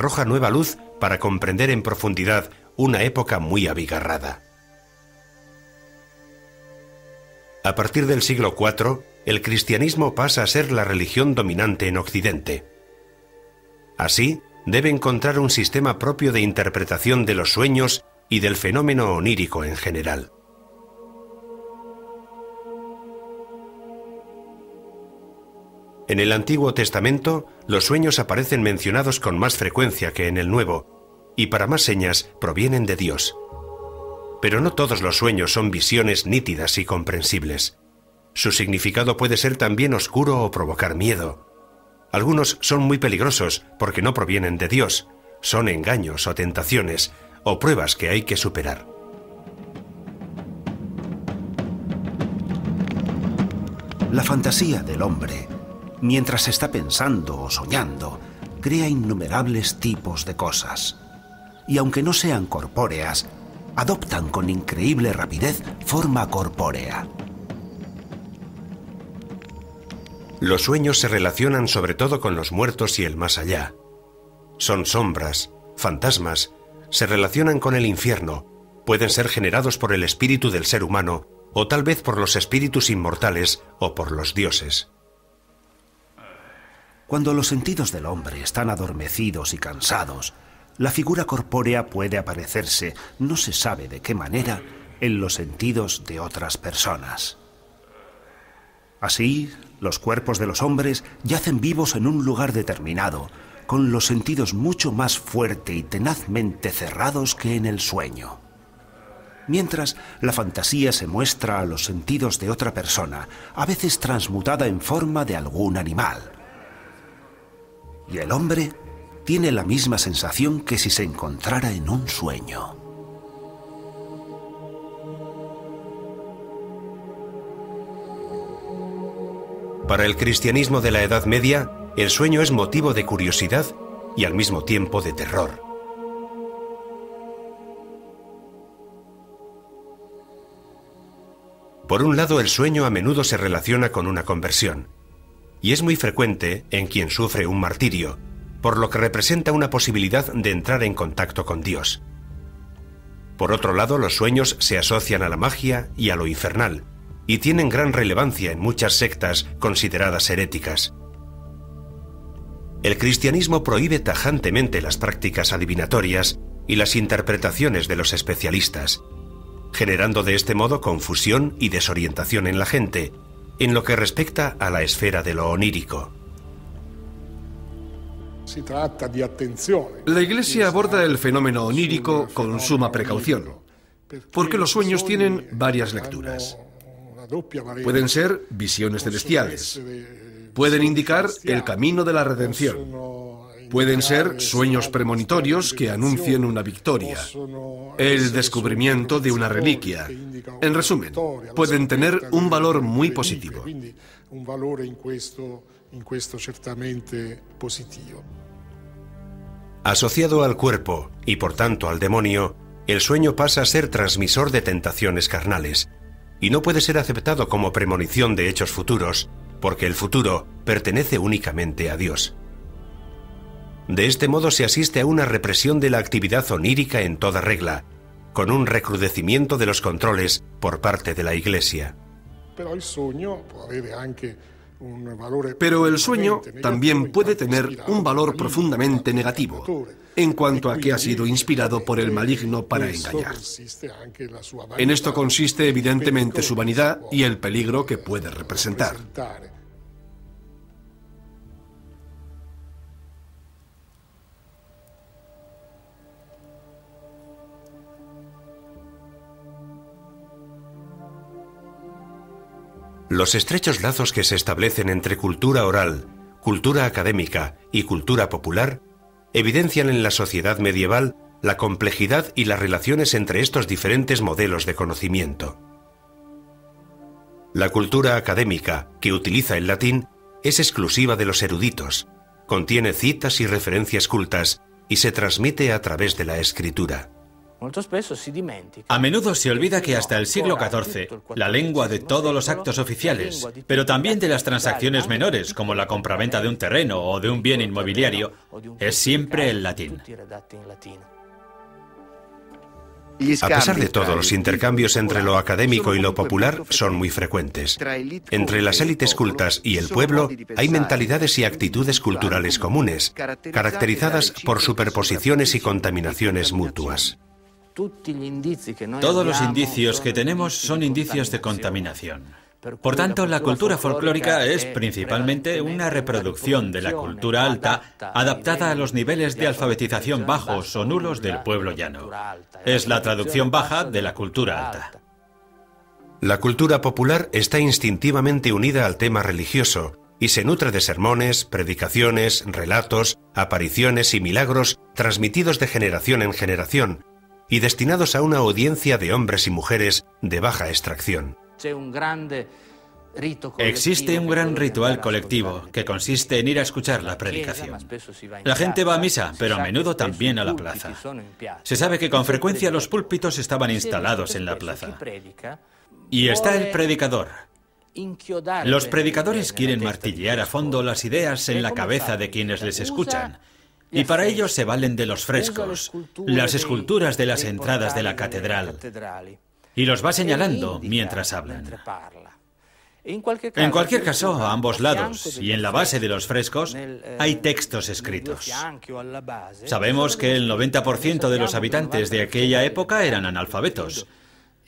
arroja nueva luz para comprender en profundidad una época muy abigarrada. A partir del siglo IV, el cristianismo pasa a ser la religión dominante en Occidente. Así, debe encontrar un sistema propio de interpretación de los sueños y del fenómeno onírico en general. En el Antiguo Testamento, los sueños aparecen mencionados con más frecuencia que en el Nuevo, y para más señas provienen de Dios. Pero no todos los sueños son visiones nítidas y comprensibles. Su significado puede ser también oscuro o provocar miedo. Algunos son muy peligrosos porque no provienen de Dios, son engaños o tentaciones, o pruebas que hay que superar. La fantasía del hombre, mientras está pensando o soñando, crea innumerables tipos de cosas. Y aunque no sean corpóreas, adoptan con increíble rapidez forma corpórea. Los sueños se relacionan sobre todo con los muertos y el más allá. Son sombras, fantasmas, se relacionan con el infierno, pueden ser generados por el espíritu del ser humano, o tal vez por los espíritus inmortales o por los dioses. Cuando los sentidos del hombre están adormecidos y cansados, la figura corpórea puede aparecerse, no se sabe de qué manera, en los sentidos de otras personas. Así, los cuerpos de los hombres yacen vivos en un lugar determinado, con los sentidos mucho más fuerte y tenazmente cerrados que en el sueño. Mientras, la fantasía se muestra a los sentidos de otra persona, a veces transmutada en forma de algún animal. Y el hombre tiene la misma sensación que si se encontrara en un sueño. Para el cristianismo de la Edad Media, el sueño es motivo de curiosidad y al mismo tiempo de terror. Por un lado, el sueño a menudo se relaciona con una conversión, y es muy frecuente en quien sufre un martirio, por lo que representa una posibilidad de entrar en contacto con Dios. Por otro lado, los sueños se asocian a la magia y a lo infernal, y tienen gran relevancia en muchas sectas consideradas heréticas. El cristianismo prohíbe tajantemente las prácticas adivinatorias y las interpretaciones de los especialistas, generando de este modo confusión y desorientación en la gente, en lo que respecta a la esfera de lo onírico. La Iglesia aborda el fenómeno onírico con suma precaución, porque los sueños tienen varias lecturas. Pueden ser visiones celestiales, pueden indicar el camino de la redención, pueden ser sueños premonitorios que anuncien una victoria, el descubrimiento de una reliquia. En resumen, pueden tener un valor muy positivo. Asociado al cuerpo y por tanto al demonio, el sueño pasa a ser transmisor de tentaciones carnales y no puede ser aceptado como premonición de hechos futuros, porque el futuro pertenece únicamente a Dios. De este modo se asiste a una represión de la actividad onírica en toda regla, con un recrudecimiento de los controles por parte de la Iglesia. Pero el sueño también puede tener un valor profundamente negativo, en cuanto a que ha sido inspirado por el maligno para engañar. En esto consiste evidentemente su vanidad y el peligro que puede representar. Los estrechos lazos que se establecen entre cultura oral, cultura académica y cultura popular evidencian en la sociedad medieval la complejidad y las relaciones entre estos diferentes modelos de conocimiento. La cultura académica, que utiliza el latín, es exclusiva de los eruditos, contiene citas y referencias cultas y se transmite a través de la escritura. A menudo se olvida que hasta el siglo XIV, la lengua de todos los actos oficiales, pero también de las transacciones menores, como la compraventa de un terreno o de un bien inmobiliario, es siempre el latín. A pesar de todo, los intercambios entre lo académico y lo popular son muy frecuentes. Entre las élites cultas y el pueblo hay mentalidades y actitudes culturales comunes, caracterizadas por superposiciones y contaminaciones mutuas. Todos los indicios que tenemos son indicios de contaminación. Por tanto, la cultura folclórica es principalmente una reproducción de la cultura alta adaptada a los niveles de alfabetización bajos o nulos del pueblo llano. Es la traducción baja de la cultura alta. La cultura popular está instintivamente unida al tema religioso y se nutre de sermones, predicaciones, relatos, apariciones y milagros transmitidos de generación en generación y destinados a una audiencia de hombres y mujeres de baja extracción. Existe un gran ritual colectivo que consiste en ir a escuchar la predicación. La gente va a misa, pero a menudo también a la plaza. Se sabe que con frecuencia los púlpitos estaban instalados en la plaza. Y está el predicador. Los predicadores quieren martillear a fondo las ideas en la cabeza de quienes les escuchan. Y para ello se valen de los frescos, las esculturas de las entradas de la catedral. Y los va señalando mientras hablan. En cualquier caso, a ambos lados y en la base de los frescos hay textos escritos. Sabemos que el 90% de los habitantes de aquella época eran analfabetos.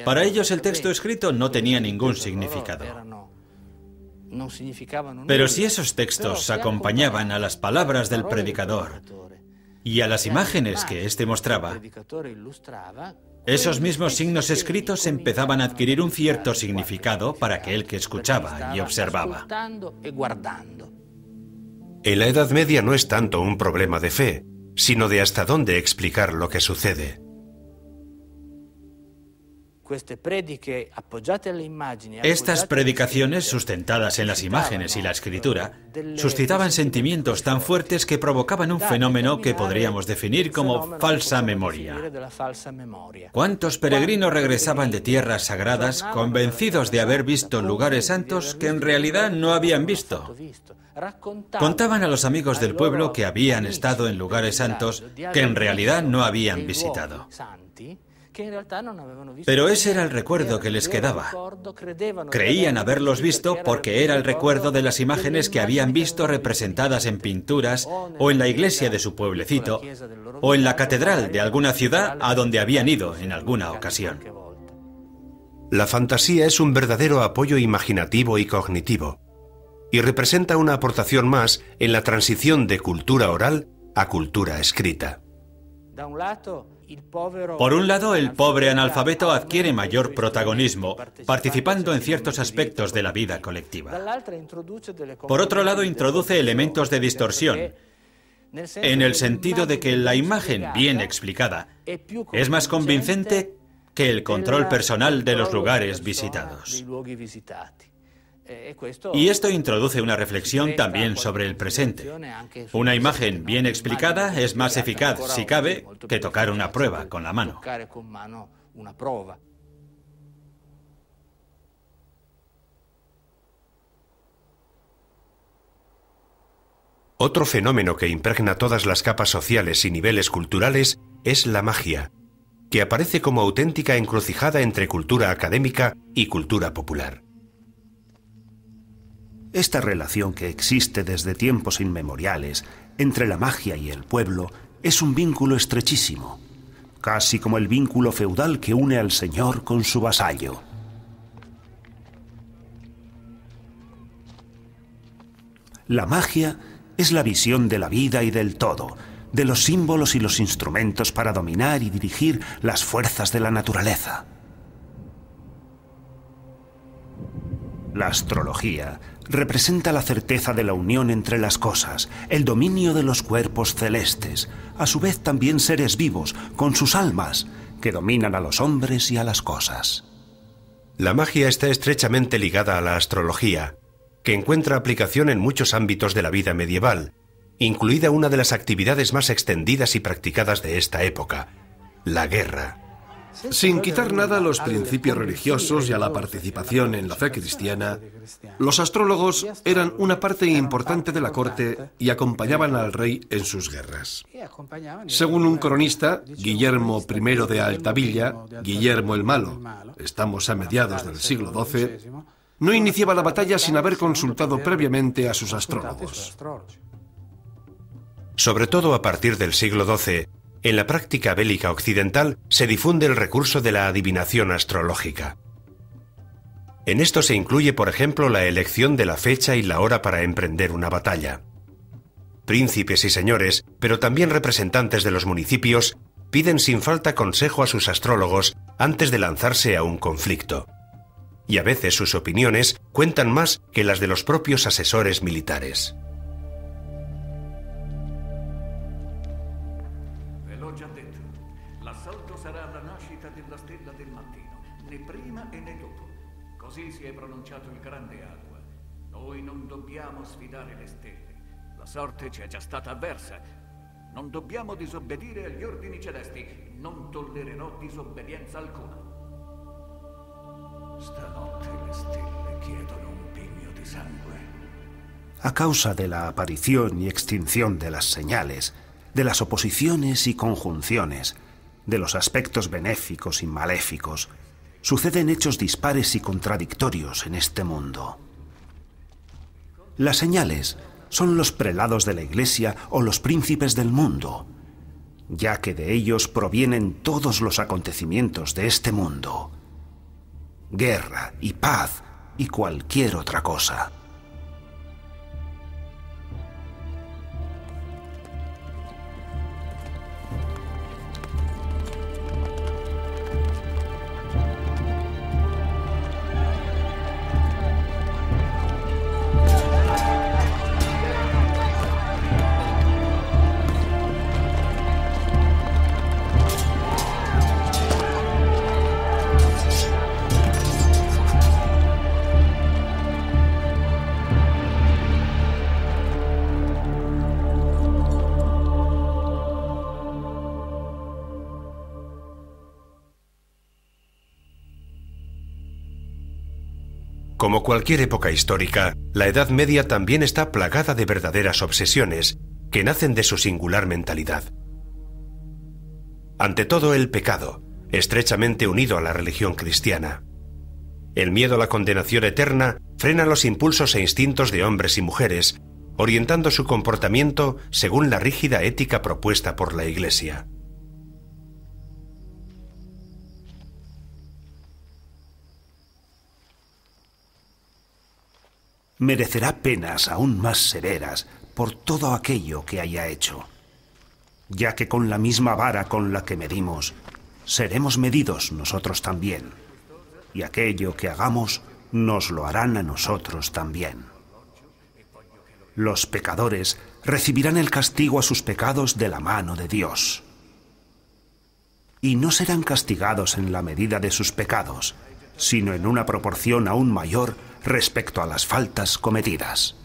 Para ellos el texto escrito no tenía ningún significado. Pero si esos textos acompañaban a las palabras del predicador y a las imágenes que éste mostraba, esos mismos signos escritos empezaban a adquirir un cierto significado para aquel que escuchaba y observaba. En la Edad Media no es tanto un problema de fe, sino de hasta dónde explicar lo que sucede. Estas predicaciones, sustentadas en las imágenes y la escritura, suscitaban sentimientos tan fuertes que provocaban un fenómeno que podríamos definir como falsa memoria. ¿Cuántos peregrinos regresaban de tierras sagradas convencidos de haber visto lugares santos que en realidad no habían visto? Contaban a los amigos del pueblo que habían estado en lugares santos que en realidad no habían visitado. Pero ese era el recuerdo que les quedaba. Creían haberlos visto porque era el recuerdo de las imágenes que habían visto representadas en pinturas o en la iglesia de su pueblecito o en la catedral de alguna ciudad a donde habían ido en alguna ocasión. La fantasía es un verdadero apoyo imaginativo y cognitivo y representa una aportación más en la transición de cultura oral a cultura escrita. Por un lado, el pobre analfabeto adquiere mayor protagonismo, participando en ciertos aspectos de la vida colectiva. Por otro lado, introduce elementos de distorsión, en el sentido de que la imagen bien explicada es más convincente que el control personal de los lugares visitados. Y esto introduce una reflexión también sobre el presente. Una imagen bien explicada es más eficaz, si cabe, que tocar una prueba con la mano. Otro fenómeno que impregna todas las capas sociales y niveles culturales es la magia, que aparece como auténtica encrucijada entre cultura académica y cultura popular. Esta relación que existe desde tiempos inmemoriales entre la magia y el pueblo es un vínculo estrechísimo, casi como el vínculo feudal que une al señor con su vasallo. La magia es la visión de la vida y del todo, de los símbolos y los instrumentos para dominar y dirigir las fuerzas de la naturaleza. La astrología representa la certeza de la unión entre las cosas, el dominio de los cuerpos celestes, a su vez también seres vivos, con sus almas, que dominan a los hombres y a las cosas. La magia está estrechamente ligada a la astrología, que encuentra aplicación en muchos ámbitos de la vida medieval, incluida una de las actividades más extendidas y practicadas de esta época, la guerra. Sin quitar nada a los principios religiosos y a la participación en la fe cristiana, los astrólogos eran una parte importante de la corte y acompañaban al rey en sus guerras. Según un cronista, Guillermo I de Altavilla, Guillermo el Malo, estamos a mediados del siglo XII, no iniciaba la batalla sin haber consultado previamente a sus astrólogos. Sobre todo a partir del siglo XII, en la práctica bélica occidental se difunde el recurso de la adivinación astrológica. En esto se incluye, por ejemplo, la elección de la fecha y la hora para emprender una batalla. Príncipes y señores, pero también representantes de los municipios, piden sin falta consejo a sus astrólogos antes de lanzarse a un conflicto. Y a veces sus opiniones cuentan más que las de los propios asesores militares. Così si è pronunciato il grande Aqua. Noi non dobbiamo sfidare le stelle. La sorte ci è già stata avversa. Non dobbiamo disobbedire agli ordini celesti. Non tollererò disobbedienza alcuna. Stanotte le stelle chiedono un pigno di sangue. A causa de la aparición y extinción de las señales, de las oposiciones y conjunciones, de los aspectos benéficos y maléficos, suceden hechos dispares y contradictorios en este mundo. Las señales son los prelados de la Iglesia o los príncipes del mundo, ya que de ellos provienen todos los acontecimientos de este mundo. Guerra y paz y cualquier otra cosa. Como cualquier época histórica, la Edad Media también está plagada de verdaderas obsesiones que nacen de su singular mentalidad. Ante todo, el pecado, estrechamente unido a la religión cristiana. El miedo a la condenación eterna frena los impulsos e instintos de hombres y mujeres, orientando su comportamiento según la rígida ética propuesta por la Iglesia. Merecerá penas aún más severas por todo aquello que haya hecho, ya que con la misma vara con la que medimos, seremos medidos nosotros también, y aquello que hagamos nos lo harán a nosotros también. Los pecadores recibirán el castigo a sus pecados de la mano de Dios, y no serán castigados en la medida de sus pecados, sino en una proporción aún mayor respecto a las faltas cometidas.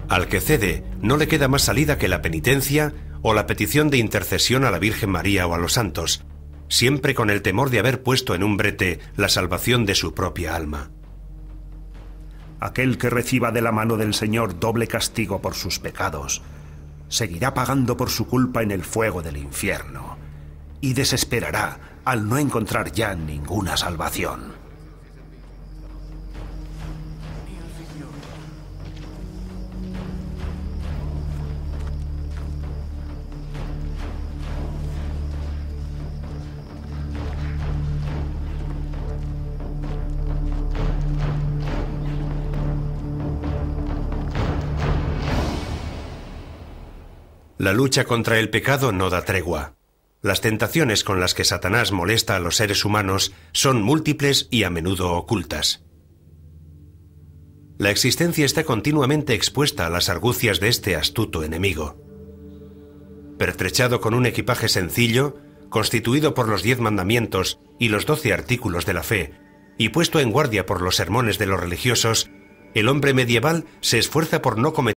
Al que cede, no le queda más salida que la penitencia o la petición de intercesión a la Virgen María o a los santos, siempre con el temor de haber puesto en un brete la salvación de su propia alma. Aquel que reciba de la mano del Señor doble castigo por sus pecados, seguirá pagando por su culpa en el fuego del infierno, y desesperará al no encontrar ya ninguna salvación. La lucha contra el pecado no da tregua. Las tentaciones con las que Satanás molesta a los seres humanos son múltiples y a menudo ocultas. La existencia está continuamente expuesta a las argucias de este astuto enemigo. Pertrechado con un equipaje sencillo, constituido por los 10 mandamientos y los 12 artículos de la fe, y puesto en guardia por los sermones de los religiosos, el hombre medieval se esfuerza por no cometer